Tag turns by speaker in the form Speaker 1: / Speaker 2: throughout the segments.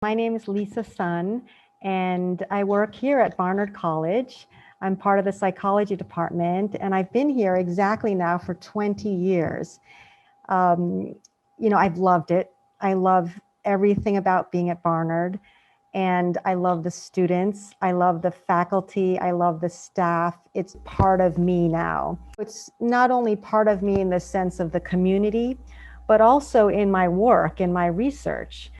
Speaker 1: My name is Lisa Sun, and I work here at Barnard College. I'm part of the psychology department, and I've been here exactly now for 20 years. I've loved it. I love everything about being at Barnard, and I love the students. I love the faculty. I love the staff. It's part of me now. It's not only part of me in the sense of the community, but also in my work, in my research.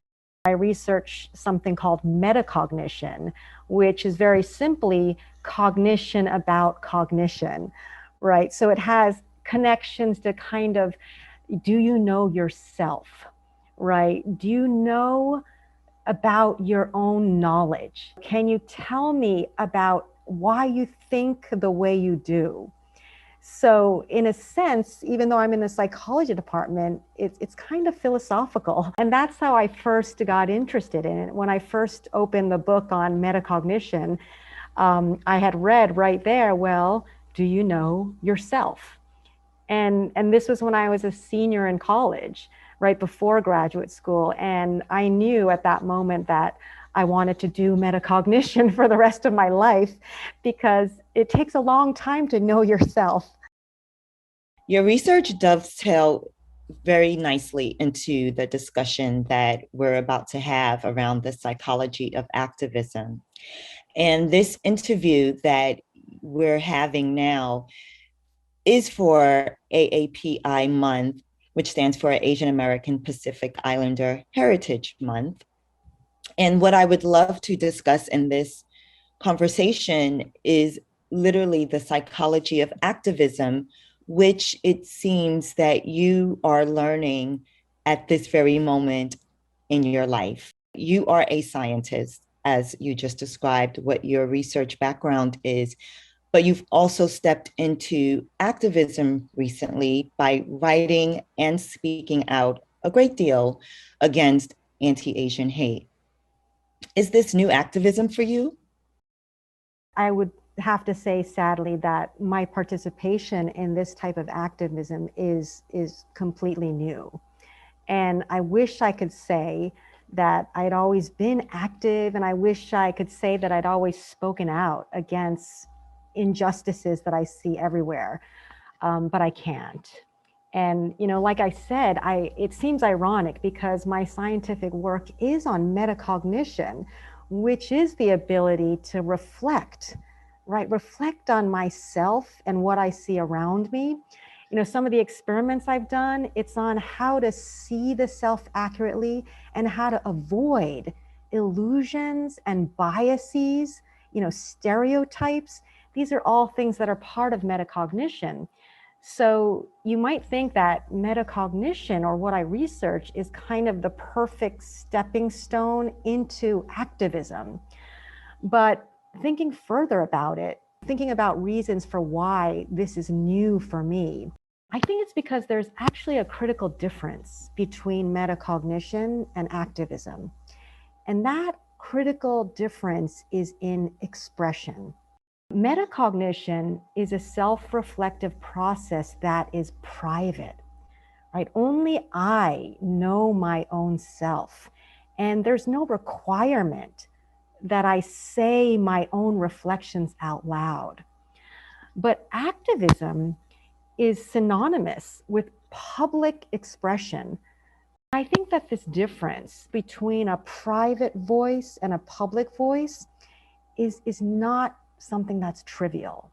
Speaker 1: I research something called metacognition, which is very simply cognition about cognition, right? So it has connections to kind of, do you know yourself, right? Do you know about your own knowledge? Can you tell me about why you think the way you do? So in a sense, even though I'm in the psychology department, it's kind of philosophical. And that's how I first got interested in it. When I first opened the book on metacognition, I had read right there, well, do you know yourself? And this was when I was a senior in college, right before graduate school. And I knew at that moment that I wanted to do metacognition for the rest of my life because it takes a long time to know yourself.
Speaker 2: Your research dovetails very nicely into the discussion that we're about to have around the psychology of activism. And this interview that we're having now is for AAPI Month, which stands for Asian American Pacific Islander Heritage Month. And what I would love to discuss in this conversation is literally the psychology of activism, which it seems that you are learning at this very moment in your life. You are a scientist, as you just described what your research background is, but you've also stepped into activism recently by writing and speaking out a great deal against anti-Asian hate. Is this new activism for you?
Speaker 1: I would have to say, sadly, that my participation in this type of activism is completely new. And I wish I could say that I'd always been active, and I wish I could say that I'd always spoken out against injustices that I see everywhere, but I can't. And like I said, it seems ironic because my scientific work is on metacognition, which is the ability to reflect, right? Reflect on myself and what I see around me. Some of the experiments I've done, it's on how to see the self accurately and how to avoid illusions and biases, stereotypes. These are all things that are part of metacognition. So you might think that metacognition, or what I research, is kind of the perfect stepping stone into activism. But thinking further about it, thinking about reasons for why this is new for me, I think it's because there's actually a critical difference between metacognition and activism. And that critical difference is in expression. Metacognition is a self-reflective process that is private, right? Only I know my own self. And there's no requirement that I say my own reflections out loud. But activism is synonymous with public expression. I think that this difference between a private voice and a public voice is not something that's trivial,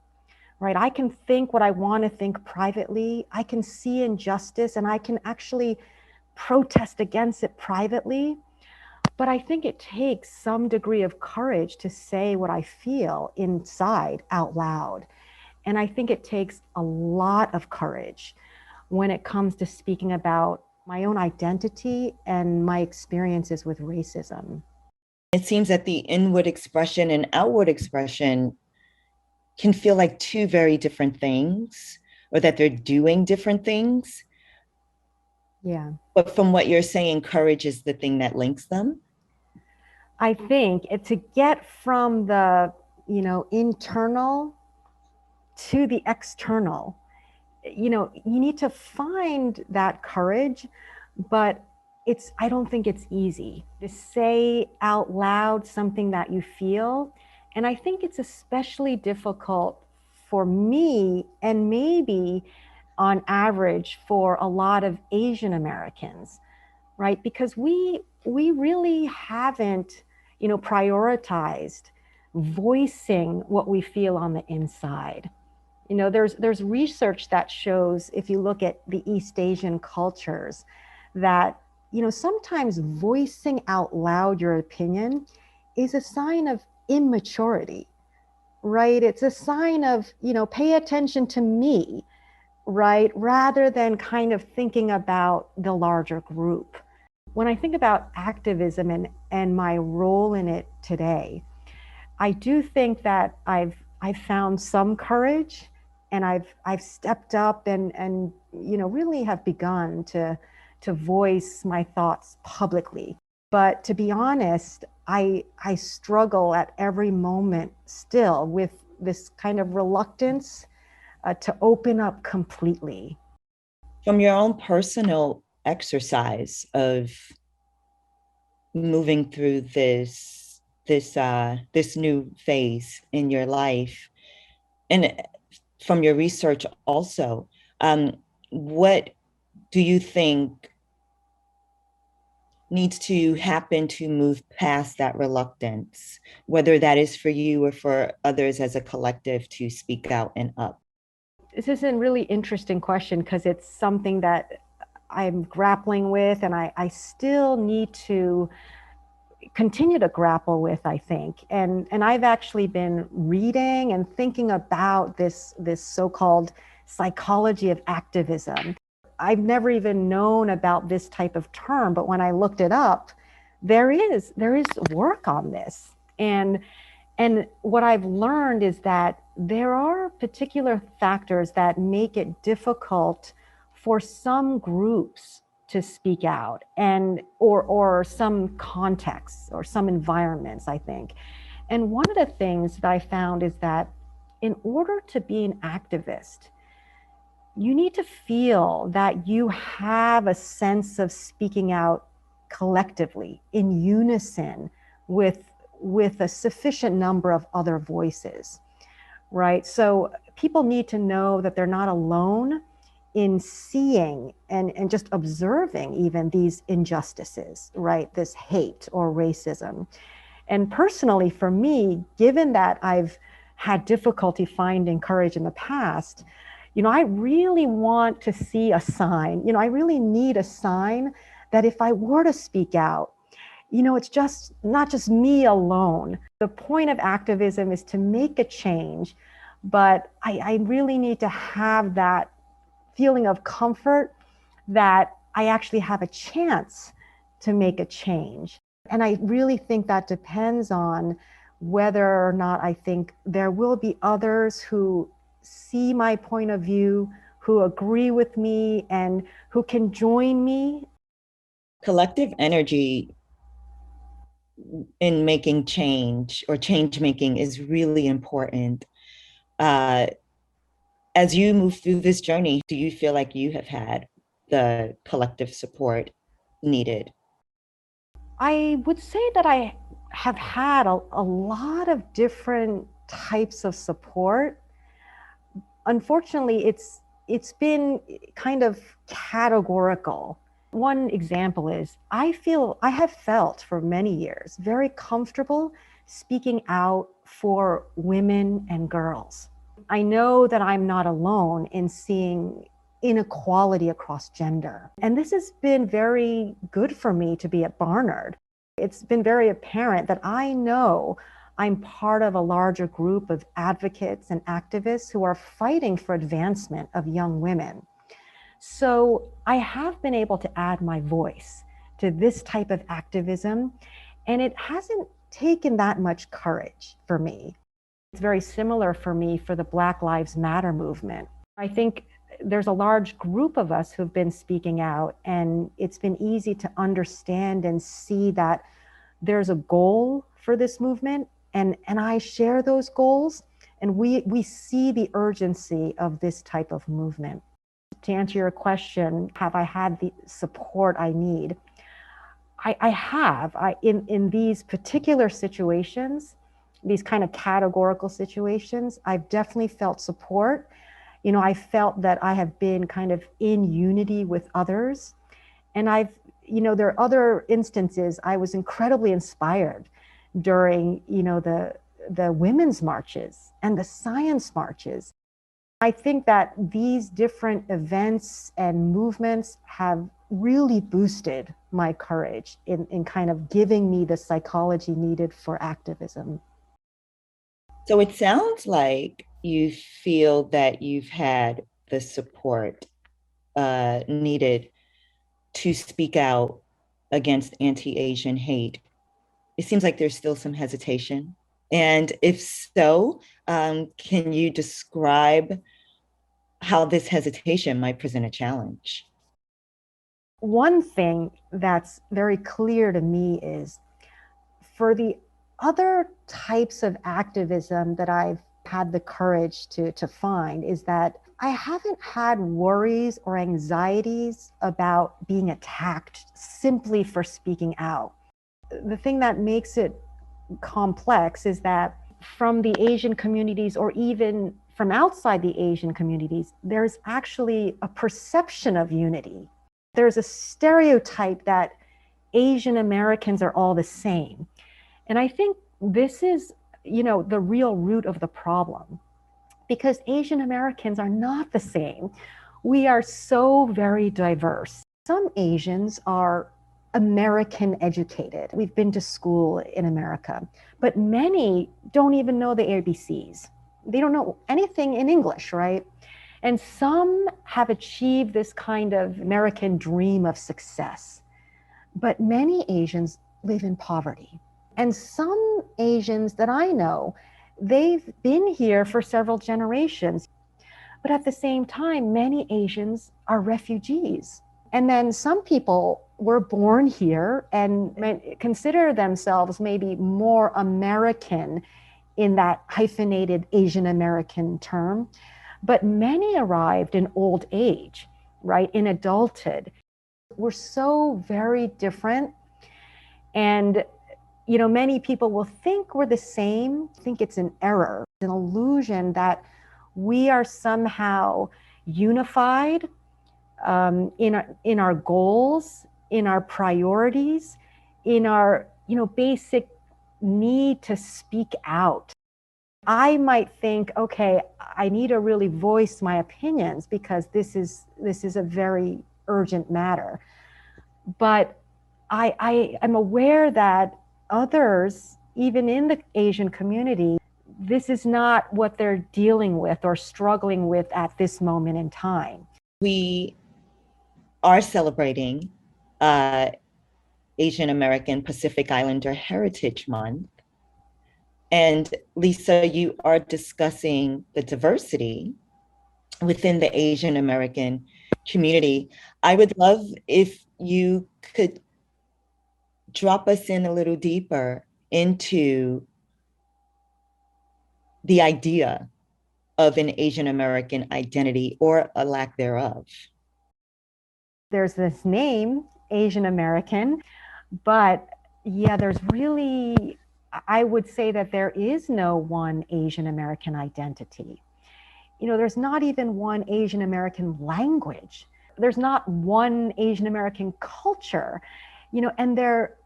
Speaker 1: right? I can think what I want to think privately. I can see injustice and I can actually protest against it privately. But I think it takes some degree of courage to say what I feel inside out loud. And I think it takes a lot of courage when it comes to speaking about my own identity and my experiences with racism.
Speaker 2: It seems that the inward expression and outward expression can feel like two very different things, or that they're doing different things.
Speaker 1: Yeah.
Speaker 2: But from what you're saying, courage is the thing that links them.
Speaker 1: I think to get from the, internal to the external, you need to find that courage, but I don't think it's easy to say out loud something that you feel. And I think it's especially difficult for me, and maybe on average for a lot of Asian Americans, right? Because we really haven't, prioritized voicing what we feel on the inside. There's research that shows, if you look at the East Asian cultures, that sometimes voicing out loud your opinion is a sign of immaturity, right? It's a sign of, pay attention to me, right? Rather than kind of thinking about the larger group. When I think about activism and my role in it today, I do think that I've found some courage, and I've stepped up and really have begun to voice my thoughts publicly. But to be honest, I struggle at every moment still with this kind of reluctance to open up completely.
Speaker 2: From your own personal exercise of moving through this new phase in your life, and from your research also, what do you think needs to happen to move past that reluctance, whether that is for you or for others as a collective to speak out and up?
Speaker 1: This is a really interesting question because it's something that I'm grappling with, and I still need to continue to grapple with, I think. And I've actually been reading and thinking about this so-called psychology of activism. I've never even known about this type of term, but when I looked it up, there is work on this. And what I've learned is that there are particular factors that make it difficult for some groups to speak out, and or some contexts or some environments, I think. And one of the things that I found is that in order to be an activist, you need to feel that you have a sense of speaking out collectively in unison with a sufficient number of other voices, right? So people need to know that they're not alone in seeing and just observing even these injustices, right? This hate or racism. And personally, for me, given that I've had difficulty finding courage in the past, I really want to see a sign. I really need a sign that if I were to speak out, it's just not just me alone. The point of activism is to make a change, but I really need to have that feeling of comfort that I actually have a chance to make a change. And I really think that depends on whether or not I think there will be others who see my point of view, who agree with me, and who can join me.
Speaker 2: Collective energy in making change or change making is really important. Uh, as you move through this journey, do you feel like you have had the collective support needed?
Speaker 1: I would say that I have had a lot of different types of support. Unfortunately, it's been kind of categorical. One example is I have felt for many years very comfortable speaking out for women and girls. I know that I'm not alone in seeing inequality across gender. And this has been very good for me to be at Barnard. It's been very apparent that I know I'm part of a larger group of advocates and activists who are fighting for advancement of young women. So I have been able to add my voice to this type of activism, and it hasn't taken that much courage for me. It's very similar for me for the Black Lives Matter movement. I think there's a large group of us who've been speaking out, and it's been easy to understand and see that there's a goal for this movement, and I share those goals, and we see the urgency of this type of movement. To answer your question, have I had the support I need? I have. In these particular situations, these kind of categorical situations, I've definitely felt support. I felt that I have been kind of in unity with others. And there are other instances I was incredibly inspired during, the women's marches and the science marches. I think that these different events and movements have really boosted my courage in kind of giving me the psychology needed for activism.
Speaker 2: So it sounds like you feel that you've had the support needed to speak out against anti-Asian hate. It seems like there's still some hesitation. And if so, can you describe how this hesitation might present a challenge?
Speaker 1: One thing that's very clear to me is for the other types of activism that I've had the courage to find is that I haven't had worries or anxieties about being attacked simply for speaking out. The thing that makes it complex is that from the Asian communities or even from outside the Asian communities, there's actually a perception of unity. There's a stereotype that Asian Americans are all the same. And I think this is, the real root of the problem, because Asian Americans are not the same. We are so very diverse. Some Asians are American educated. We've been to school in America, but many don't even know the ABCs. They don't know anything in English, right? And some have achieved this kind of American dream of success, but many Asians live in poverty. And some Asians that I know, they've been here for several generations. But at the same time, many Asians are refugees. And then some people were born here and consider themselves maybe more American in that hyphenated Asian American term. But many arrived in old age, right, in adulthood. We're so very different. And many people will think we're the same, think it's an error, an illusion that we are somehow unified in our goals, in our priorities, in our basic need to speak out. I might think, okay, I need to really voice my opinions because this is a very urgent matter. But I am aware that others, even in the Asian community, this is not what they're dealing with or struggling with at this moment in time.
Speaker 2: We are celebrating Asian American Pacific Islander Heritage Month. And Lisa, you are discussing the diversity within the Asian American community. I would love if you could drop us in a little deeper into the idea of an Asian American identity or a lack thereof.
Speaker 1: There's this name, Asian American, but yeah, there's really, I would say that there is no one Asian American identity. There's not even one Asian American language. There's not one Asian American culture, and there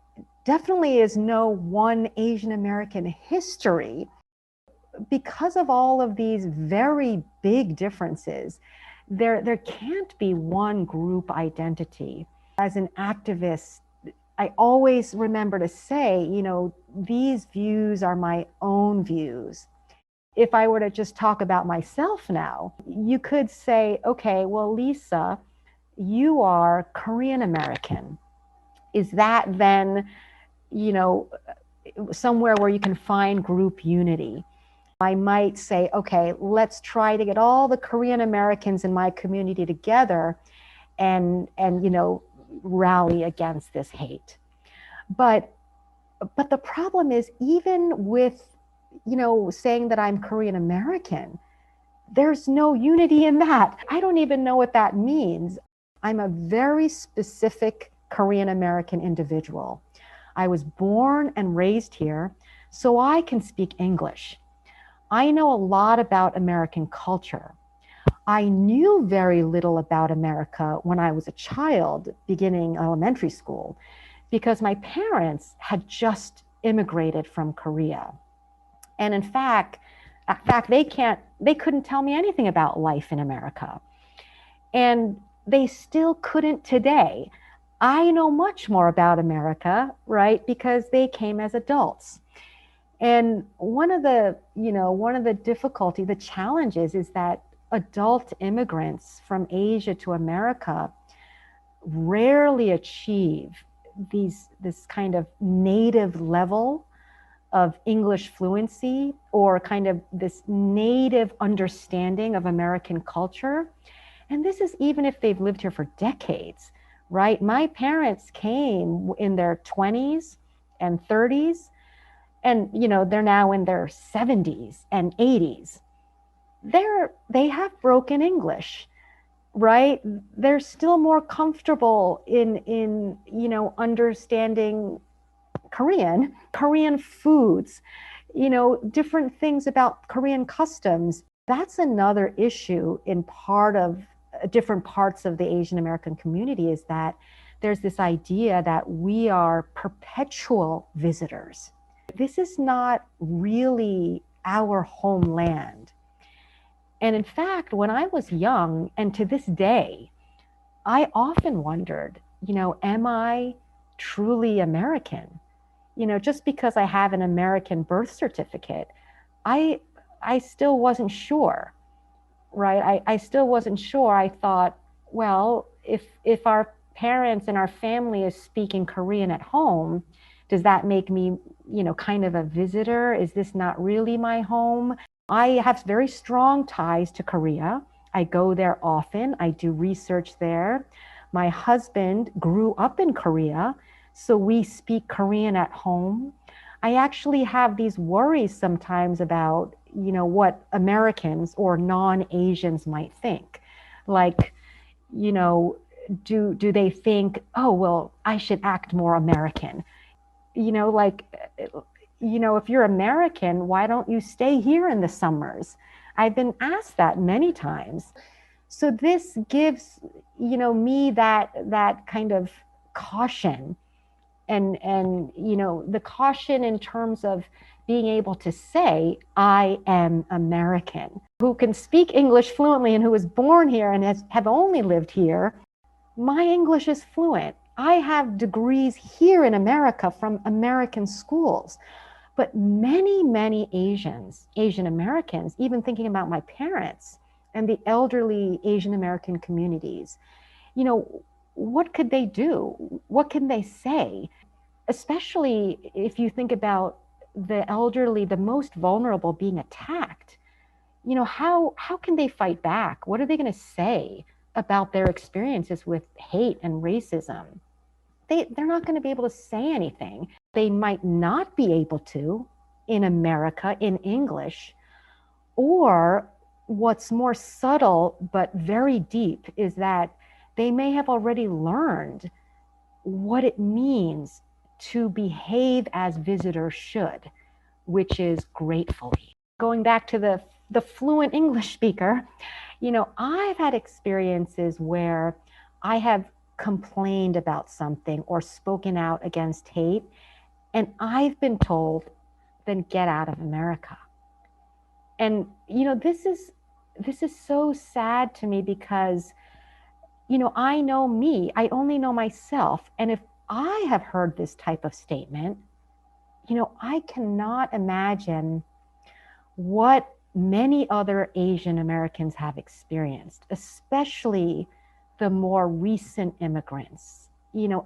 Speaker 1: definitely is no one Asian American history. Because of all of these very big differences, there can't be one group identity. As an activist, I always remember to say, these views are my own views. If I were to just talk about myself now, you could say, okay, well, Lisa, you are Korean American. Is that then, somewhere where you can find group unity? I might say, okay, let's try to get all the Korean Americans in my community together and rally against this hate. But the problem is, even with saying that I'm Korean American, there's no unity in that. I don't even know what that means. I'm a very specific Korean American individual. I was born and raised here, so I can speak English. I know a lot about American culture. I knew very little about America when I was a child, beginning elementary school, because my parents had just immigrated from Korea. And in fact, they couldn't tell me anything about life in America. And they still couldn't today. I know much more about America, right? Because they came as adults. And one of the difficulty, the challenges is that adult immigrants from Asia to America rarely achieve this kind of native level of English fluency or kind of this native understanding of American culture. And this is even if they've lived here for decades, right? My parents came in their 20s and 30s, and they're now in their 70s and 80s. They have broken English, right? They're still more comfortable in understanding Korean foods, different things about Korean customs. That's another issue in different parts of the Asian American community, is that there's this idea that we are perpetual visitors. This is not really our homeland. And in fact, when I was young, and to this day, I often wondered, am I truly American? Just because I have an American birth certificate, I still wasn't sure, right? I still wasn't sure. I thought, well, if our parents and our family is speaking Korean at home, does that make me, kind of a visitor? Is this not really my home? I have very strong ties to Korea. I go there often. I do research there. My husband grew up in Korea, so we speak Korean at home. I actually have these worries sometimes about, what Americans or non-Asians might think. Like, do they think, oh, well, I should act more American? Like, if you're American, why don't you stay here in the summers? I've been asked that many times. So this gives, me that kind of caution, and the caution in terms of being able to say, I am American, who can speak English fluently and who was born here and have only lived here. My English is fluent. I have degrees here in America from American schools. But many, many Asian Americans, even thinking about my parents and the elderly Asian American communities, what could they do? What can they say? Especially if you think about the elderly, the most vulnerable, being attacked. How can they fight back? What are they going to say about their experiences with hate and racism? They're not going to be able to say anything. They might not be able to in America in English. Or what's more subtle but very deep is that they may have already learned what it means to behave as visitors should, which is gratefully. Going back to the fluent English speaker, I've had experiences where I have complained about something or spoken out against hate, and I've been told, then get out of America. And this is so sad to me because I know me, I only know myself, and if I have heard this type of statement, I cannot imagine what many other Asian Americans have experienced, especially the more recent immigrants,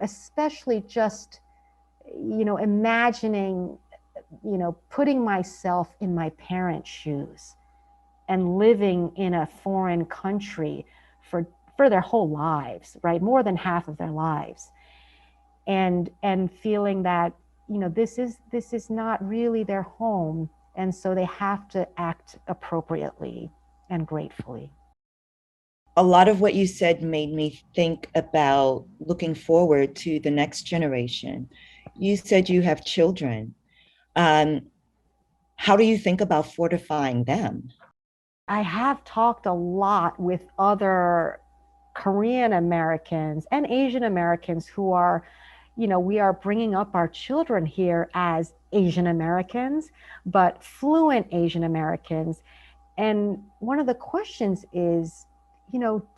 Speaker 1: especially just, imagining, putting myself in my parents' shoes and living in a foreign country for their whole lives, right? More than half of their lives. And feeling that, this is not really their home. And so they have to act appropriately and gratefully.
Speaker 2: A lot of what you said made me think about looking forward to the next generation. You said you have children. Um, how do you think about fortifying them?
Speaker 1: I have talked a lot with other Korean Americans and Asian Americans who are, we are bringing up our children here as Asian Americans, but fluent Asian Americans. And one of the questions is,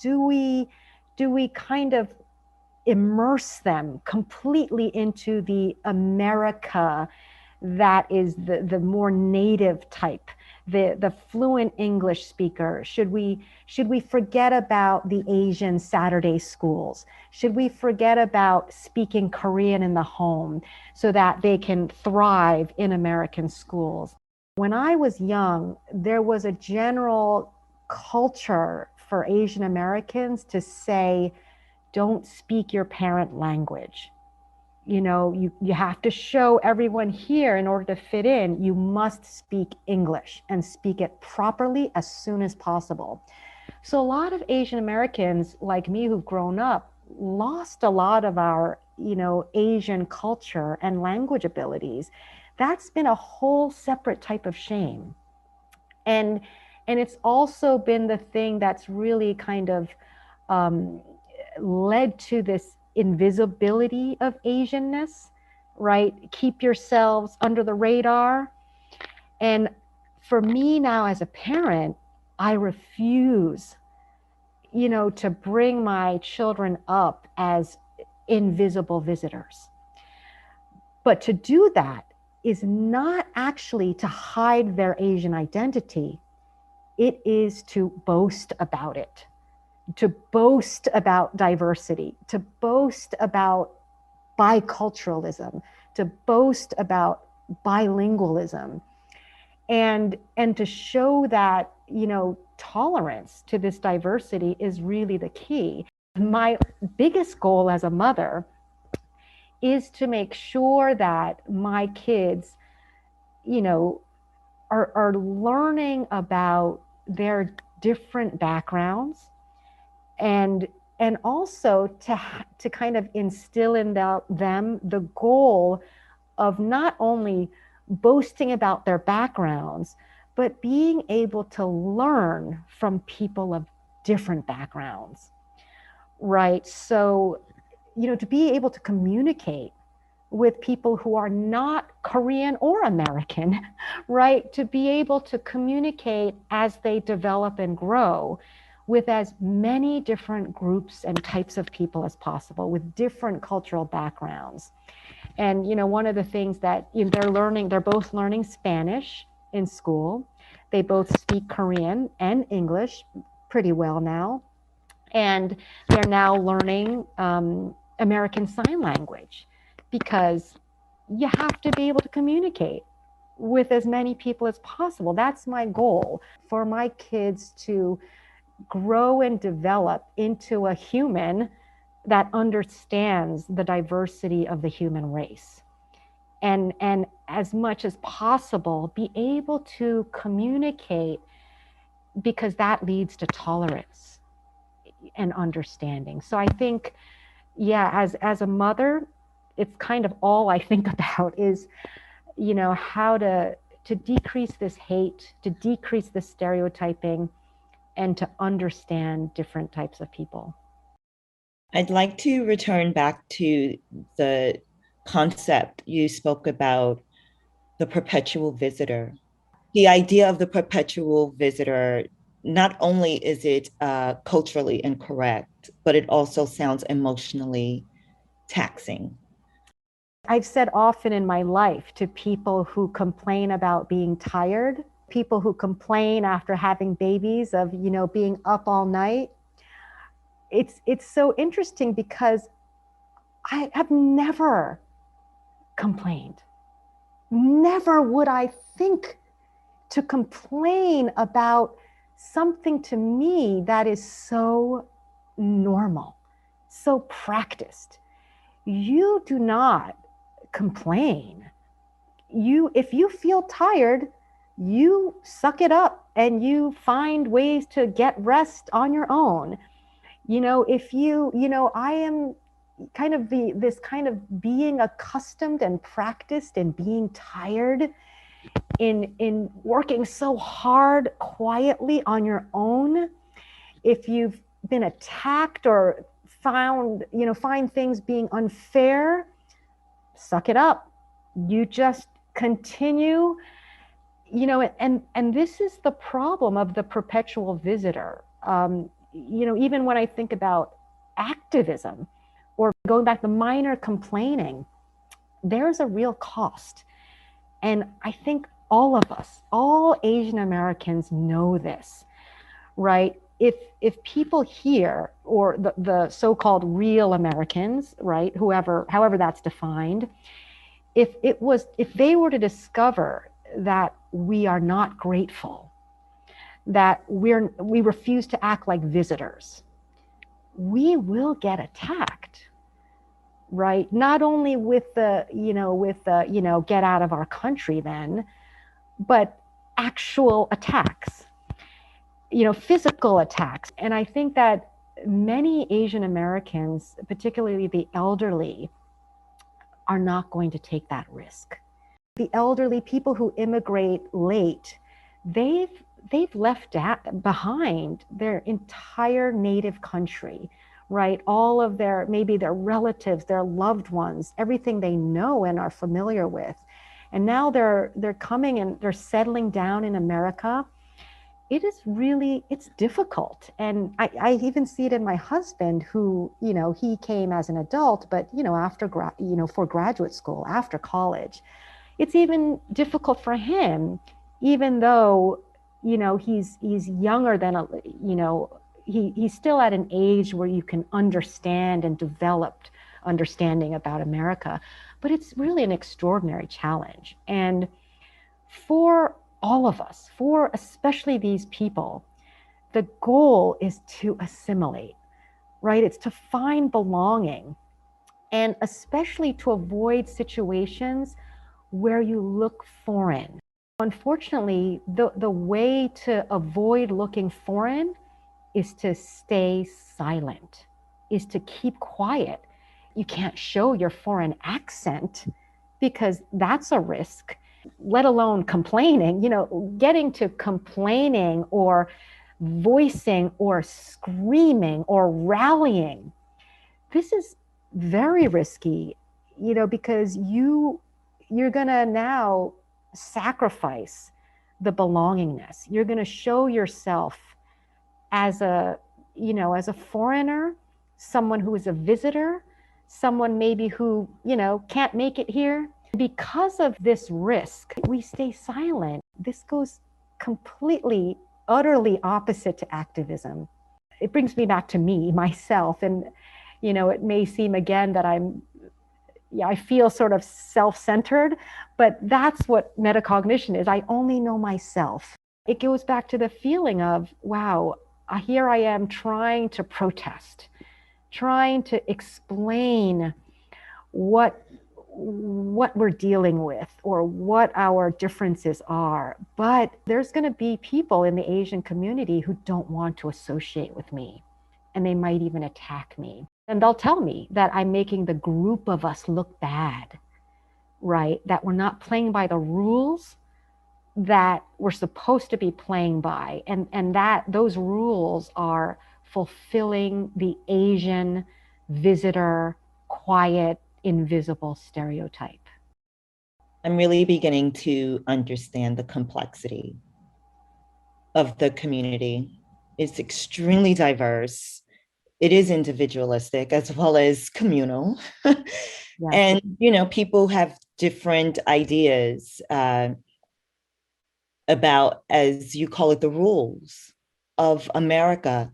Speaker 1: do we kind of immerse them completely into the America that is the more native type, the fluent English speaker? Should we forget about the Asian Saturday schools? Should we forget about speaking Korean in the home so that they can thrive in American schools? When I was young, there was a general culture for Asian Americans to say, don't speak your parent language. You have to show everyone here in order to fit in, you must speak English and speak it properly as soon as possible. So a lot of Asian Americans like me who've grown up lost a lot of our, Asian culture and language abilities. That's been a whole separate type of shame. And and it's also been the thing that's really kind of um, led to this invisibility of Asianness, right? Keep yourselves under the radar. And for me now as a parent, I refuse, to bring my children up as invisible visitors. But to do that is not actually to hide their Asian identity. It is to boast about it, to boast about diversity, to boast about biculturalism, to boast about bilingualism, and to show that, tolerance to this diversity is really the key. My biggest goal as a mother is to make sure that my kids, you know, are learning about their different backgrounds, and also to kind of instill in them the goal of not only boasting about their backgrounds, but being able to learn from people of different backgrounds, right? So, to be able to communicate with people who are not Korean or American, right? To be able to communicate as they develop and grow with as many different groups and types of people as possible, with different cultural backgrounds. And one of the things that they're both learning Spanish in school. They both speak Korean and English pretty well now, and they're now learning American Sign Language, because you have to be able to communicate with as many people as possible. That's my goal, for my kids to grow and develop into a human that understands the diversity of the human race, and as much as possible be able to communicate, because that leads to tolerance and understanding. So I think, yeah, as a mother, it's kind of all I think about is, how to decrease this hate, to decrease the stereotyping, and to understand different types of people.
Speaker 2: I'd like to return back to the concept you spoke about, the perpetual visitor. The idea of the perpetual visitor, not only is it culturally incorrect, but it also sounds emotionally taxing.
Speaker 1: I've said often in my life to people who complain about being tired, people who complain after having babies of, being up all night. It's so interesting because I have never complained. Never would I think to complain about something to me that is so normal, so practiced. You do not complain. If you feel tired, you suck it up and you find ways to get rest on your own. If I am kind of this kind of being accustomed and practiced in being tired, in working so hard quietly on your own. If you've been attacked or find things being unfair, suck it up. You just continue, and this is the problem of the perpetual visitor. Even when I think about activism or going back to minor complaining, there's a real cost. And I think all of us, all Asian Americans know this, right? If people here, or the so-called real Americans, right, however that's defined, if they were to discover that we are not grateful, that we refuse to act like visitors, we will get attacked, right? Not only with the get out of our country then, but actual attacks, physical attacks. And I think that many Asian Americans, particularly the elderly, are not going to take that risk. The elderly, people who immigrate late, they've left behind their entire native country, right? All of maybe their relatives, their loved ones, everything they know and are familiar with. And now they're coming and they're settling down in America. It's difficult. And I even see it in my husband, who, he came as an adult, but, after, for graduate school, after college. It's even difficult for him, even though, he's younger than, he's still at an age where you can understand and develop understanding about America. But it's really an extraordinary challenge. And for all of us, for especially these people, the goal is to assimilate, right? It's to find belonging, and especially to avoid situations where you look foreign. Unfortunately, the way to avoid looking foreign is to stay silent, is to keep quiet. You can't show your foreign accent because that's a risk, let alone complaining. Getting to complaining or voicing or screaming or rallying, this is very risky, because you're going to now sacrifice the belongingness. You're going to show yourself as a foreigner, someone who is a visitor, someone maybe who, can't make it here. Because of this risk, we stay silent. This goes completely, utterly opposite to activism. It brings me back to myself. And, it may seem again that I feel sort of self-centered, but that's what metacognition is. I only know myself. It goes back to the feeling of, wow, here I am trying to protest, trying to explain what we're dealing with or what our differences are. But there's going to be people in the Asian community who don't want to associate with me, and they might even attack me. And they'll tell me that I'm making the group of us look bad, right? That we're not playing by the rules that we're supposed to be playing by, and that those rules are fulfilling the Asian visitor, quiet, invisible stereotype.
Speaker 2: I'm really beginning to understand the complexity of the community. It's extremely diverse. It is individualistic as well as communal.
Speaker 1: Yes.
Speaker 2: And, people have different ideas about, as you call it, the rules of America.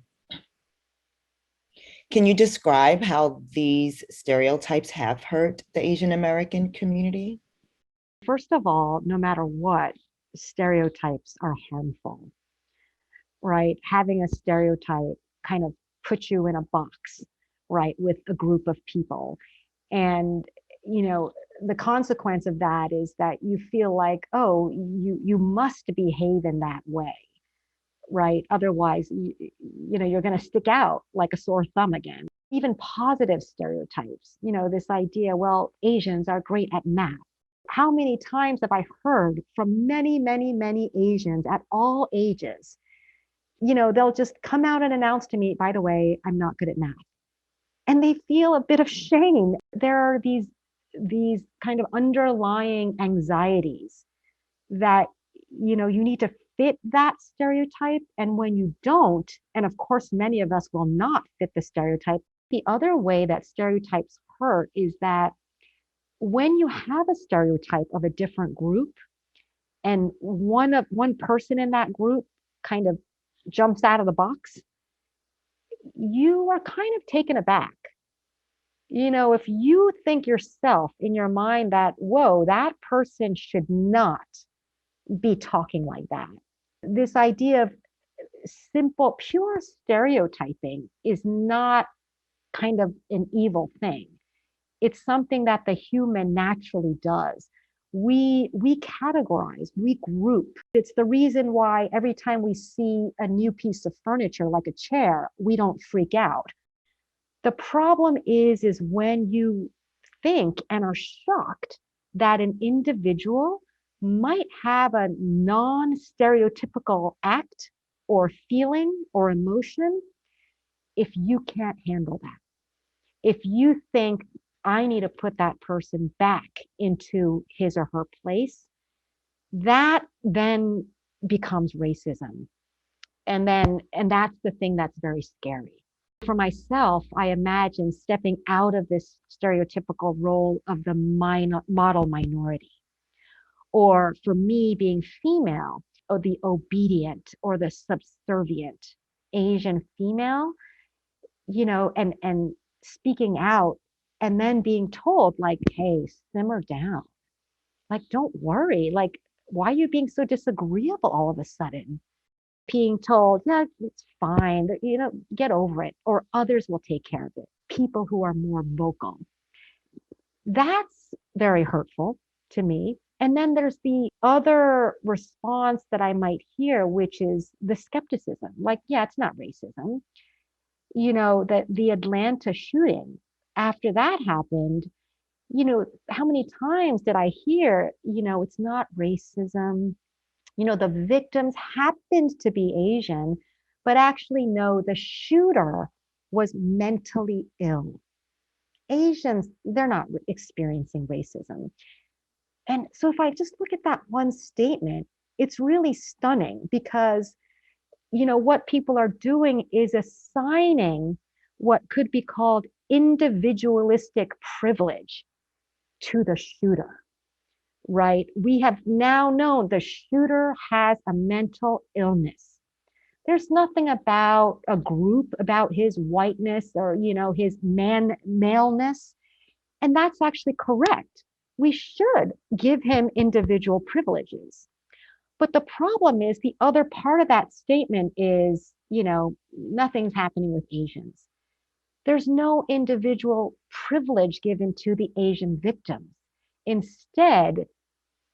Speaker 2: Can you describe how these stereotypes have hurt the Asian American community?
Speaker 1: First of all, no matter what, stereotypes are harmful, right? Having a stereotype kind of puts you in a box, right, with a group of people. And the consequence of that is that you feel like, oh, you must behave in that way, right? Otherwise, you're going to stick out like a sore thumb again. Even positive stereotypes, this idea, well, Asians are great at math. How many times have I heard from many, many, many Asians at all ages? They'll just come out and announce to me, by the way, I'm not good at math. And they feel a bit of shame. There are these kind of underlying anxieties that you need to fit that stereotype, and when you don't, and of course many of us will not fit the stereotype, the other way that stereotypes hurt is that when you have a stereotype of a different group and one person in that group kind of jumps out of the box, you are kind of taken aback. If you think yourself in your mind that, whoa, that person should not be talking like that. This idea of simple, pure stereotyping is not kind of an evil thing. It's something that the human naturally does. We categorize, we group. It's the reason why every time we see a new piece of furniture, like a chair, we don't freak out. The problem is when you think and are shocked that an individual might have a non-stereotypical act or feeling or emotion, if you can't handle that. If you think, I need to put that person back into his or her place, that then becomes racism. And that's the thing that's very scary. For myself, I imagine stepping out of this stereotypical role of the model minority. Or for me, being female, or the obedient or the subservient Asian female, and speaking out and then being told, like, hey, simmer down. Like, don't worry. Like, why are you being so disagreeable all of a sudden? Being told, yeah, it's fine, get over it, or others will take care of it. People who are more vocal. That's very hurtful to me. And then there's the other response that I might hear, which is the skepticism. Like, yeah, it's not racism. That the Atlanta shooting, after that happened, how many times did I hear, it's not racism. The victims happened to be Asian, but actually, no, the shooter was mentally ill. Asians, they're not experiencing racism. And so if I just look at that one statement, it's really stunning because, what people are doing is assigning what could be called individualistic privilege to the shooter. Right? We have now known the shooter has a mental illness. There's nothing about a group, about his whiteness or, his maleness. And that's actually correct. We should give him individual privileges. But the problem is the other part of that statement is, nothing's happening with Asians. There's no individual privilege given to the Asian victims. Instead,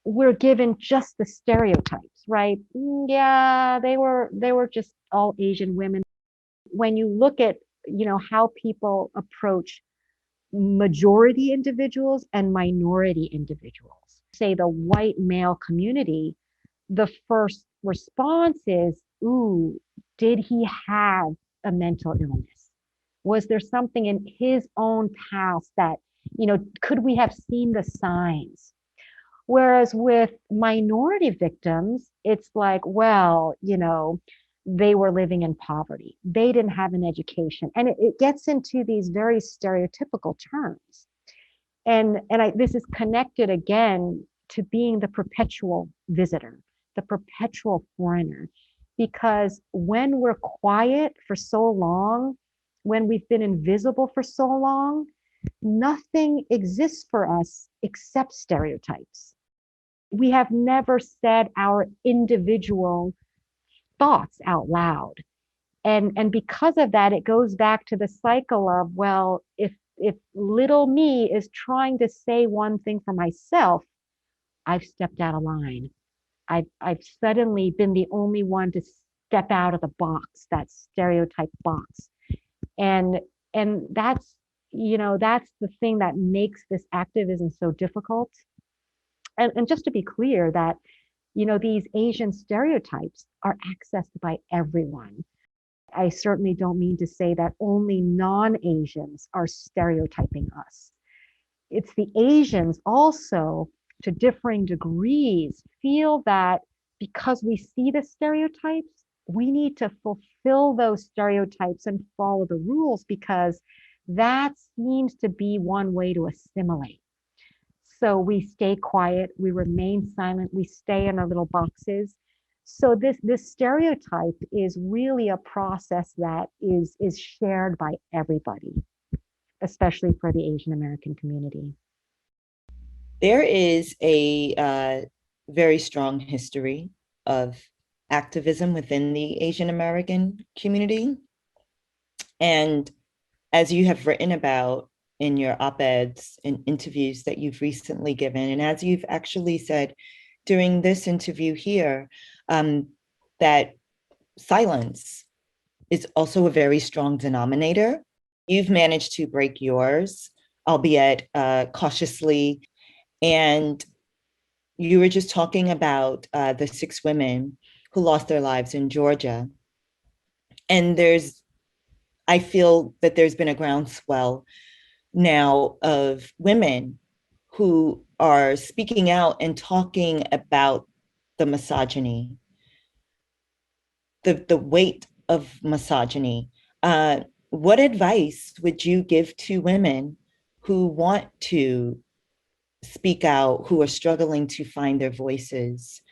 Speaker 1: we're given just the stereotypes, right? Yeah, they were just all Asian women. When you look at, how people approach majority individuals and minority individuals, say the white male community, the first response is, ooh, did he have a mental illness? Was there something in his own past that, could we have seen the signs? Whereas with minority victims, it's like, well, they were living in poverty. They didn't have an education. And it gets into these very stereotypical terms. And this is connected again to being the perpetual visitor, the perpetual foreigner. Because when we're quiet for so long, when we've been invisible for so long, nothing exists for us except stereotypes. We have never said our individual thoughts out loud. And because of that, it goes back to the cycle of, well, if if little me is trying to say one thing for myself, I've stepped out of line. I've suddenly been the only one to step out of the box, that stereotype box. And that's, that's the thing that makes this activism so difficult. And just to be clear that, these Asian stereotypes are accessed by everyone. I certainly don't mean to say that only non-Asians are stereotyping us. It's the Asians also, to differing degrees, feel that because we see the stereotypes, we need to fulfill those stereotypes and follow the rules because that seems to be one way to assimilate. So we stay quiet, we remain silent, we stay in our little boxes. So this stereotype is really a process that is shared by everybody, especially for the Asian American community.
Speaker 2: There is a very strong history of activism within the Asian American community. And as you have written about in your op-eds and interviews that you've recently given, and as you've actually said during this interview here, that silence is also a very strong denominator. You've managed to break yours, albeit cautiously. And you were just talking about the 6 women who lost their lives in Georgia. And I feel that there's been a groundswell now of women who are speaking out and talking about the misogyny, the weight of misogyny. What advice would you give to women who want to speak out, who are struggling to find their voices,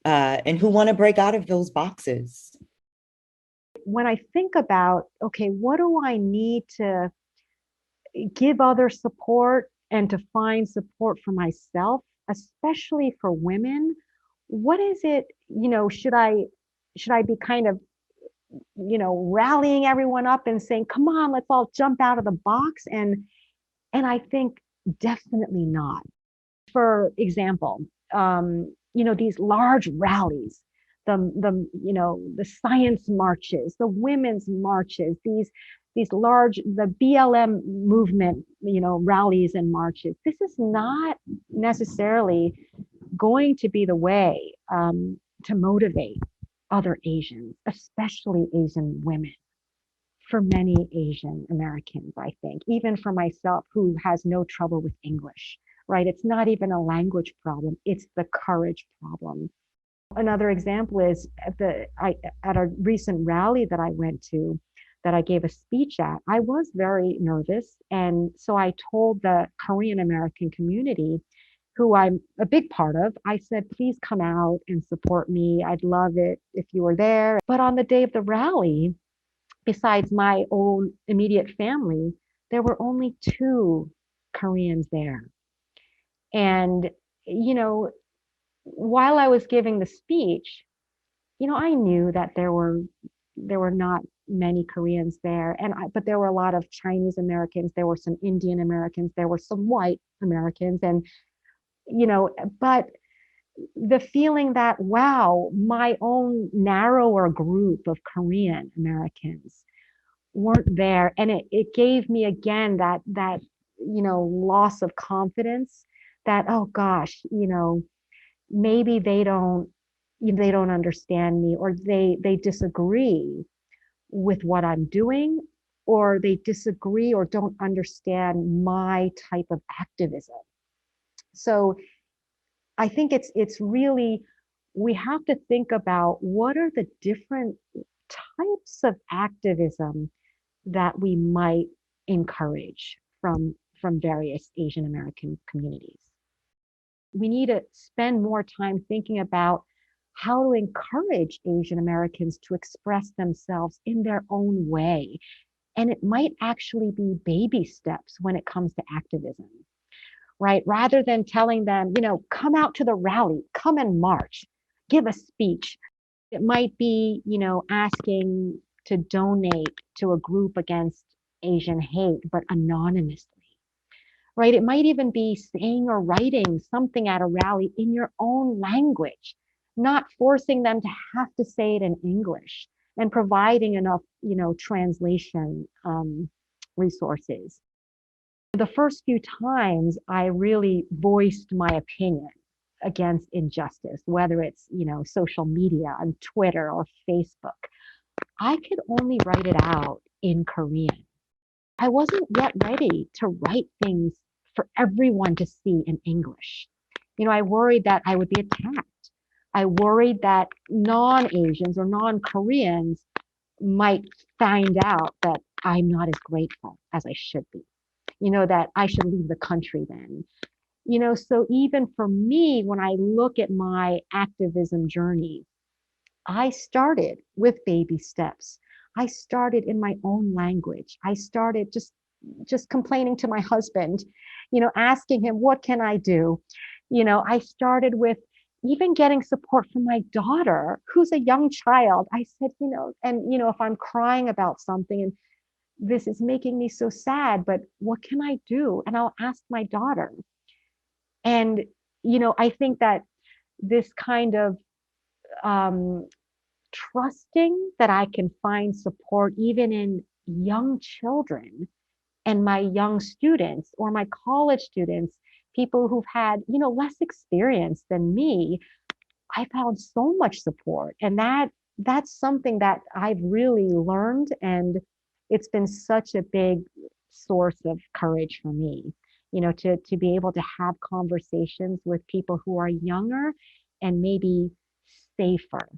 Speaker 2: and who want to break out of those boxes?
Speaker 1: When I think about, okay, what do I need to give others support and to find support for myself, especially for women, what is it, should I be kind of, rallying everyone up and saying, come on, let's all jump out of the box? And I think definitely not. For example, these large rallies, the science marches, the women's marches, these large, the BLM movement, rallies and marches. This is not necessarily going to be the way to motivate other Asians, especially Asian women. For many Asian Americans, I think, even for myself, who has no trouble with English, right? It's not even a language problem, it's the courage problem. Another example is at a recent rally that I went to, that I gave a speech at, I was very nervous. And so I told the Korean American community, who I'm a big part of, I said, please come out and support me. I'd love it if you were there. But on the day of the rally, besides my own immediate family, there were only 2 Koreans there. And, while I was giving the speech, I knew that there were not many Koreans there, but there were a lot of Chinese Americans, there were some Indian Americans, there were some white Americans, and but the feeling that, wow, my own narrower group of Korean Americans weren't there, and it gave me again that loss of confidence, that, oh gosh, maybe they don't understand me, or they disagree with what I'm doing, or they disagree or don't understand my type of activism. So I think it's really, we have to think about what are the different types of activism that we might encourage from various Asian American communities. We need to spend more time thinking about how to encourage Asian Americans to express themselves in their own way. And it might actually be baby steps when it comes to activism, right? Rather than telling them, come out to the rally, come and march, give a speech. It might be, asking to donate to a group against Asian hate, but anonymously, right? It might even be saying or writing something at a rally in your own language, not forcing them to have to say it in English and providing enough, translation resources. The first few times I really voiced my opinion against injustice, whether it's, social media on Twitter or Facebook, I could only write it out in Korean. I wasn't yet ready to write things for everyone to see in English. I worried that I would be attacked. I worried that non-Asians or non-Koreans might find out that I'm not as grateful as I should be, that I should leave the country then. So even for me, when I look at my activism journey, I started with baby steps. I started in my own language. I started just complaining to my husband, asking him, what can I do? I started with even getting support from my daughter, who's a young child. I said, if I'm crying about something and this is making me so sad, but what can I do? And I'll ask my daughter. And, I think that this kind of um, trusting that I can find support even in young children and my young students or my college students, people who've had, less experience than me, I found so much support. And that's something that I've really learned. And it's been such a big source of courage for me, to be able to have conversations with people who are younger and maybe safer.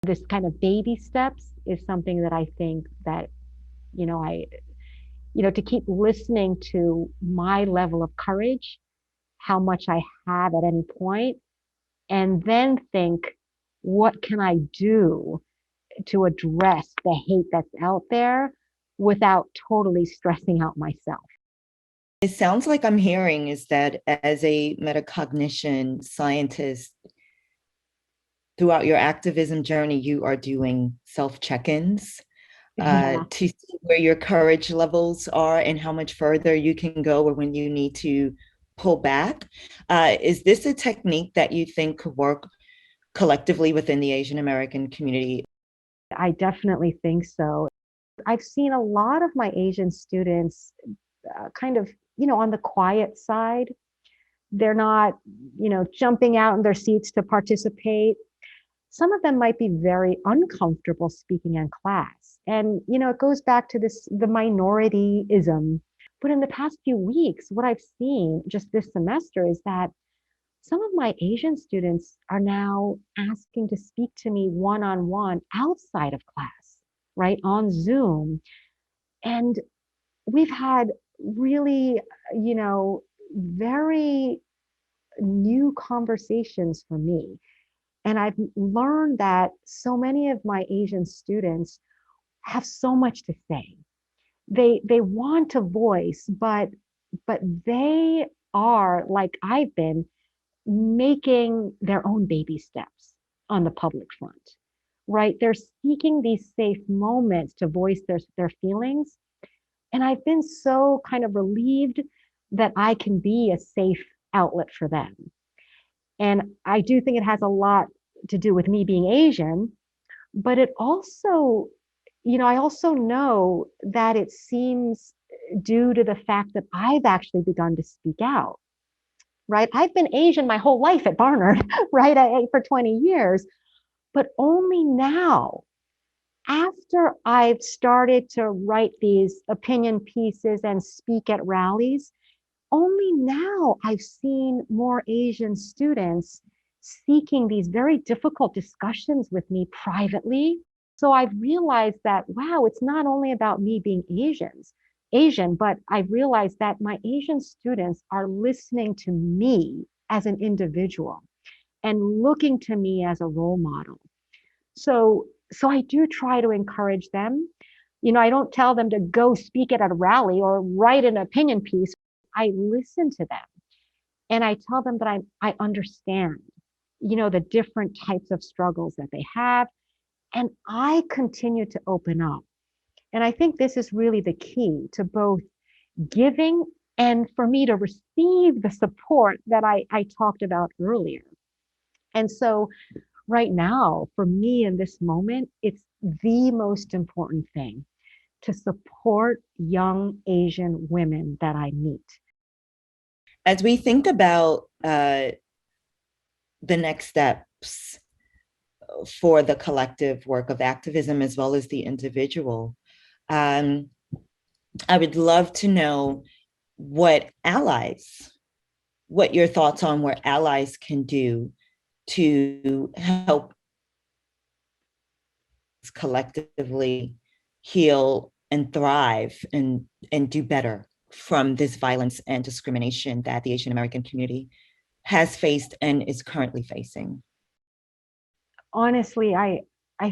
Speaker 1: This kind of baby steps is something that I think that, I, to keep listening to my level of courage, how much I have at any point, and then think, what can I do to address the hate that's out there without totally stressing out myself?
Speaker 2: It sounds like I'm hearing is that as a metacognition scientist, throughout your activism journey, you are doing self-check-ins
Speaker 1: Yeah.
Speaker 2: to see where your courage levels are and how much further you can go or when you need to pull back. Is this a technique that you think could work collectively within the Asian American community?
Speaker 1: I definitely think so. I've seen a lot of my Asian students kind of, on the quiet side. They're not, jumping out in their seats to participate. Some of them might be very uncomfortable speaking in class. And, it goes back to the minorityism. But in the past few weeks, what I've seen just this semester is that some of my Asian students are now asking to speak to me one on one outside of class, right, on Zoom. And we've had really, very new conversations for me. And I've learned that so many of my Asian students have so much to say. They want to voice, but they are, like I've been, making their own baby steps on the public front, right? They're seeking these safe moments to voice their feelings. And I've been so kind of relieved that I can be a safe outlet for them. And I do think it has a lot to do with me being Asian, but it also, I also know that it seems due to the fact that I've actually begun to speak out, right? I've been Asian my whole life at Barnard, right? For 20 years, but only now, after I've started to write these opinion pieces and speak at rallies, only now I've seen more Asian students seeking these very difficult discussions with me privately. So I've realized that, wow, it's not only about me being Asian, but I've realized that my Asian students are listening to me as an individual and looking to me as a role model. So I do try to encourage them. I don't tell them to go speak at a rally or write an opinion piece. I listen to them and I tell them that I understand, the different types of struggles that they have. And I continue to open up. And I think this is really the key to both giving and for me to receive the support that I talked about earlier. And so right now, for me in this moment, it's the most important thing to support young Asian women that I meet.
Speaker 2: As we think about the next steps for the collective work of activism as well as the individual, I would love to know what your thoughts on what allies can do to help collectively heal and thrive and do better from this violence and discrimination that the Asian American community has faced and is currently facing.
Speaker 1: Honestly, I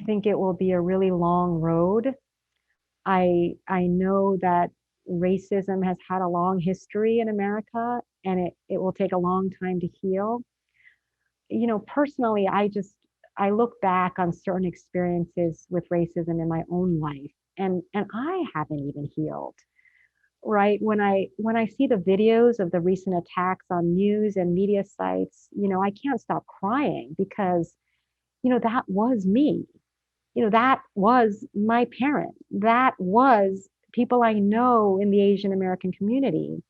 Speaker 1: think it will be a really long road. I know that racism has had a long history in America and it will take a long time to heal. You know, personally, I look back on certain experiences with racism in my own life and I haven't even healed. Right? When I see the videos of the recent attacks on news and media sites, you know, I can't stop crying because, you know, that was me. You know, that was my parent. That was people I know in the Asian American community.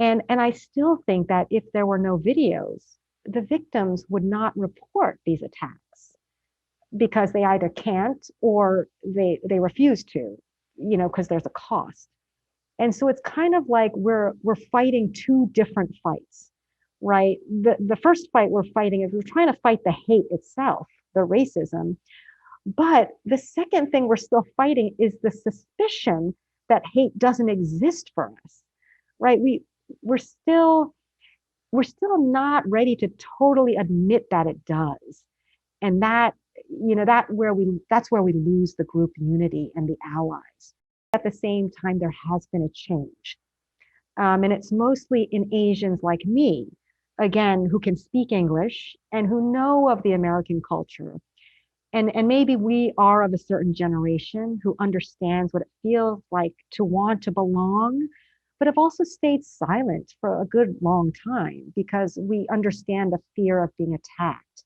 Speaker 1: And I still think that if there were no videos, the victims would not report these attacks because they either can't or they refuse to, you know, because there's a cost. And so it's kind of like we're fighting two different fights, right? The first fight we're fighting is we're trying to fight the hate itself, the racism. But the second thing we're still fighting is the suspicion that hate doesn't exist for us, right? We're still we're still not ready to totally admit that it does. And that, you know, that's where we lose the group unity and the allies. At the same time, there has been a change. And it's mostly in Asians like me, again, who can speak English and who know of the American culture. And maybe we are of a certain generation who understands what it feels like to want to belong, but have also stayed silent for a good long time because we understand the fear of being attacked.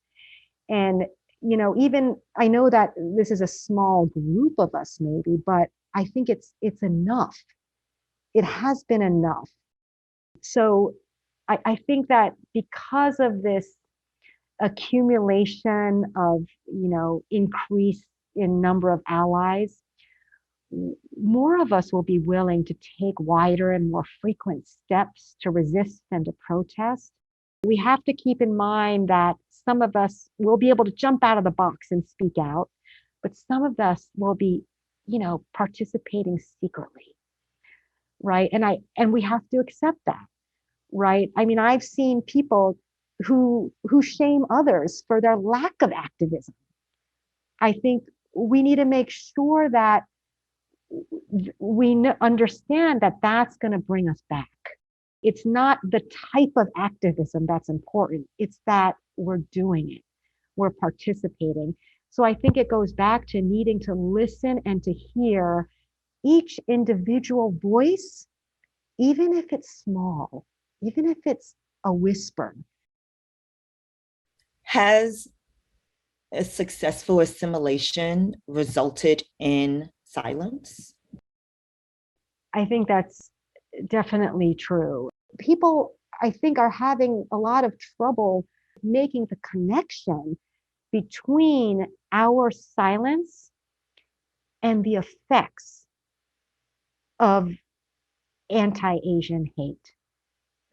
Speaker 1: And, you know, even I know that this is a small group of us, maybe, but I think it's enough. It has been enough. So I think that because of this accumulation of, you know, increase in number of allies, more of us will be willing to take wider and more frequent steps to resist and to protest. We have to keep in mind that some of us will be able to jump out of the box and speak out, but some of us will be, you know, participating secretly, right? And we have to accept that, right? I mean, I've seen people who shame others for their lack of activism. I think we need to make sure that we understand that that's going to bring us back. It's not the type of activism that's important. It's that we're doing it. We're participating. So I think it goes back to needing to listen and to hear each individual voice, even if it's small, even if it's a whisper.
Speaker 2: Has a successful assimilation resulted in silence?
Speaker 1: I think that's definitely true. People, I think, are having a lot of trouble making the connection between our silence and the effects of anti-Asian hate,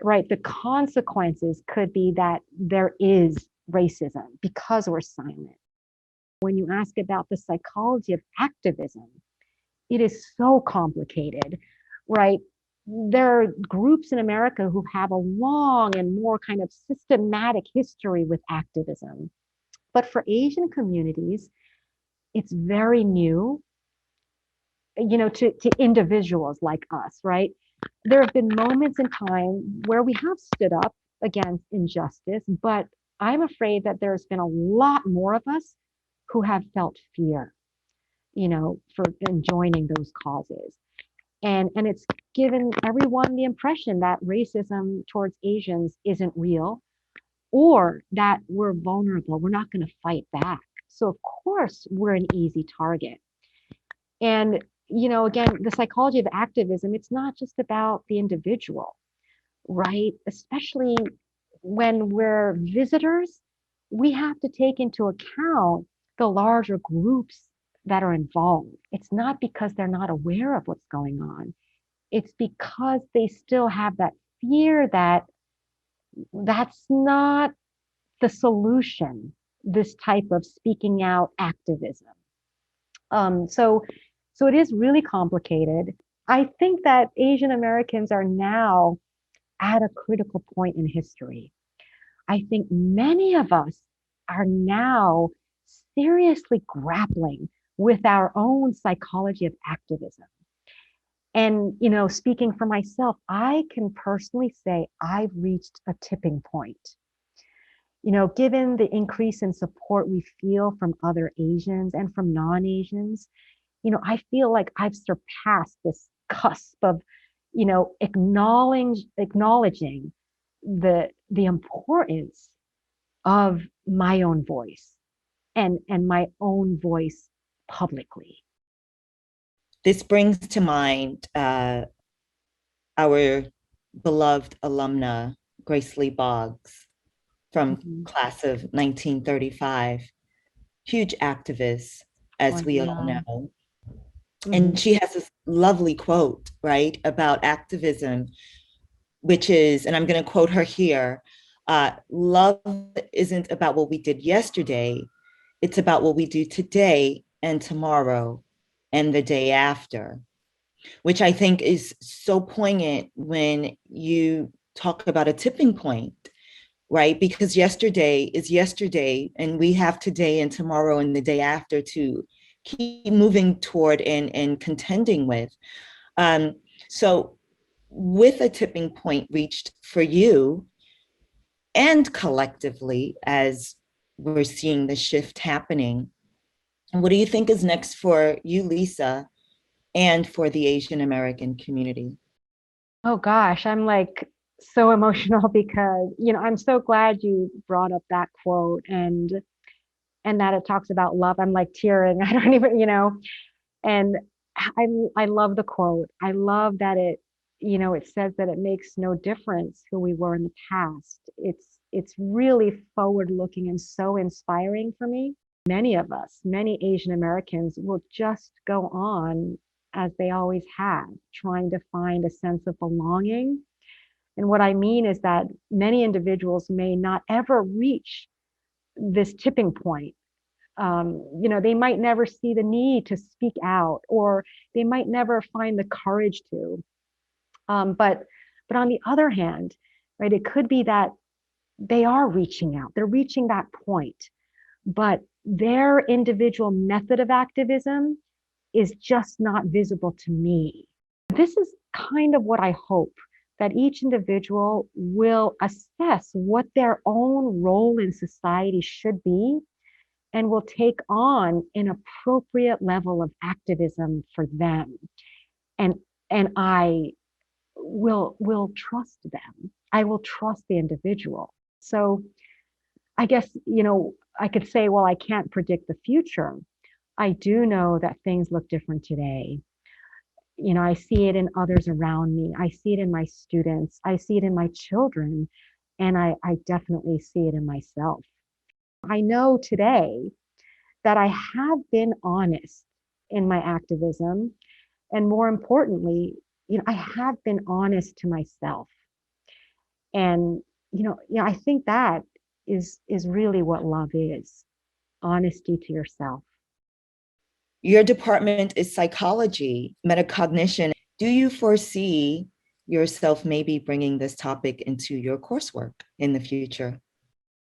Speaker 1: right? The consequences could be that there is racism because we're silent. When you ask about the psychology of activism, it is so complicated, right? There are groups in America who have a long and more kind of systematic history with activism. But for Asian communities, it's very new, you know, to individuals like us, right? There have been moments in time where we have stood up against injustice, but I'm afraid that there's been a lot more of us who have felt fear. for joining those causes. And it's given everyone the impression that racism towards Asians isn't real, or that we're vulnerable. We're not going to fight back. So of course we're an easy target. And, again, the psychology of activism, it's not just about the individual, right? Especially when we're visitors, we have to take into account the larger groups that are involved. It's not because they're not aware of what's going on. It's because they still have that fear that that's not the solution, this type of speaking out activism. So it is really complicated. I think that Asian Americans are now at a critical point in history. I think many of us are now seriously grappling with our own psychology of activism. And, speaking for myself, I can personally say I've reached a tipping point. Given the increase in support we feel from other Asians and from non-Asians, I feel like I've surpassed this cusp of, acknowledging the importance of my own voice and my own voice publicly.
Speaker 2: This brings to mind our beloved alumna, Grace Lee Boggs, from class of 1935, huge activist, as we all know. And she has this lovely quote, right, about activism, which is, and I'm going to quote her here, love isn't about what we did yesterday, it's about what we do today and tomorrow and the day after, which I think is so poignant when you talk about a tipping point, right? Because yesterday is yesterday, and we have today and tomorrow and the day after to keep moving toward and contending with. So with a tipping point reached for you and collectively, as we're seeing the shift happening, what do you think is next for you, Lisa, and for the Asian American community?
Speaker 1: Oh gosh, I'm like so emotional because, I'm so glad you brought up that quote and that it talks about love. I'm like tearing. I don't even, and I love the quote. I love that it says that it makes no difference who we were in the past. It's really forward looking and so inspiring for me. Many of us, many Asian Americans will just go on as they always have, trying to find a sense of belonging. And what I mean is that many individuals may not ever reach this tipping point. They might never see the need to speak out, or they might never find the courage to. But on the other hand, right, it could be that they are reaching out. They're reaching that point, but their individual method of activism is just not visible to me. This is kind of what I hope, that each individual will assess what their own role in society should be and will take on an appropriate level of activism for them. And I will trust them. I will trust the individual. So I guess, I could say, well, I can't predict the future. I do know that things look different today. I see it in others around me. I see it in my students. I see it in my children. And I definitely see it in myself. I know today that I have been honest in my activism. And more importantly, I have been honest to myself. And, I think that is really what love is: honesty to yourself.
Speaker 2: Your department is psychology, metacognition. Do you foresee yourself maybe bringing this topic into your coursework in the future?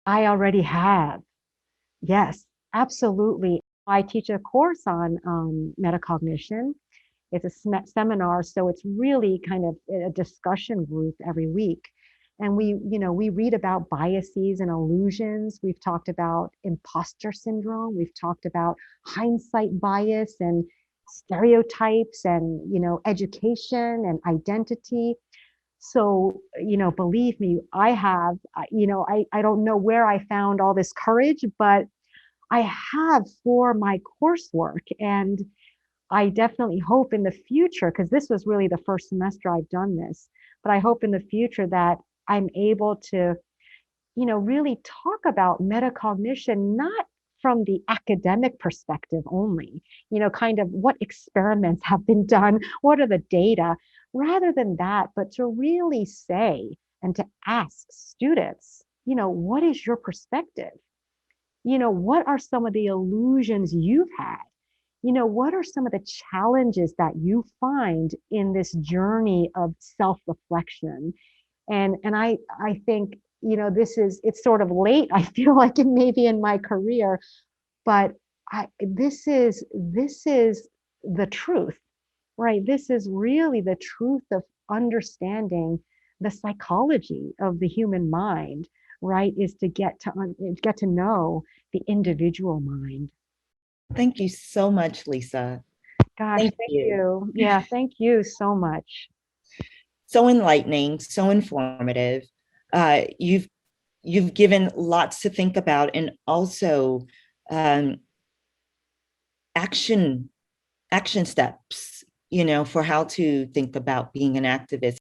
Speaker 1: I already have. Yes, absolutely. I teach a course on metacognition. It's a seminar, so it's really kind of a discussion group every week. And we read about biases and illusions. We've talked about imposter syndrome. We've talked about hindsight bias and stereotypes and, education and identity. So, believe me, I have, I don't know where I found all this courage, but I have for my coursework. And I definitely hope in the future, because this was really the first semester I've done this, but I hope in the future that I'm able to, really talk about metacognition, not from the academic perspective only, kind of what experiments have been done, what are the data, rather than that, but to really say and to ask students, what is your perspective? What are some of the illusions you've had? What are some of the challenges that you find in this journey of self-reflection? And I think, it's sort of late. I feel like it may be in my career, but this is the truth, right? This is really the truth of understanding the psychology of the human mind, right? Is to get to know the individual mind.
Speaker 2: Thank you so much, Lisa.
Speaker 1: Gosh,
Speaker 2: Thank
Speaker 1: thank
Speaker 2: you.
Speaker 1: you. Yeah, thank you so much.
Speaker 2: So enlightening, so informative. You've given lots to think about, and also um, action action steps, for how to think about being an activist.